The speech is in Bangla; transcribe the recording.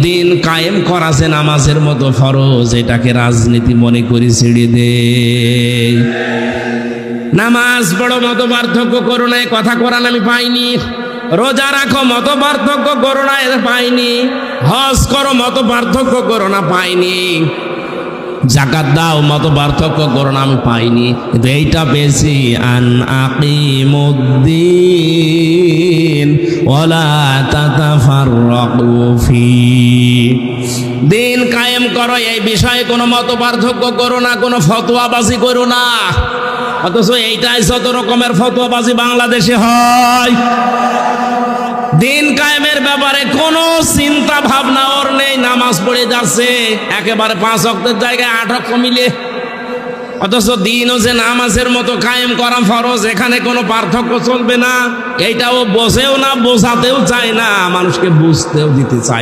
দিন কায়েম করা যে নামাজের মতো ফরজ, এটাকে রাজনীতি মনে করি ছেড়ে দে। নামাজ বড় মত পার্থক্য করো না, কথা কোরআন আমি পাইনি। রোজা রাখো মত পার্থক্য করো না, এটা পাইনি। হজ করো মত পার্থক্য করো না, পাইনি। যাকাত দাও মত পার্থক্য করো না, আমি পাইনি। কিন্তু এইটা পেয়েছি, আন আকিমুদ্দিন ওয়ালা তাতাফাররাকু ফি। দিন কায়েম করো, এই বিষয়ে কোনো মত পার্থক্য করো না, কোনো ফতোয়াবাজি করো না। অথচ এইটাই যত রকমের ফতোয়াবাজি বাংলাদেশে হয়। দিন কায়েমের ব্যাপারে কোনো চিন্তা ভাবনা ওর নেই, নামাজ পড়ে যাচ্ছে একেবারে 5 ওয়াক্তের জায়গায় 8 ওয়াক্ত মিলে। অথচ দিনও যে নামাজের মতো কায়েম করা ফরজ, এখানে কোনো পার্থক্য চলবে না। এইটাও বোঝেও না, বোঝাতেও চায় না, মানুষকে বুঝতেও দিতে চায়।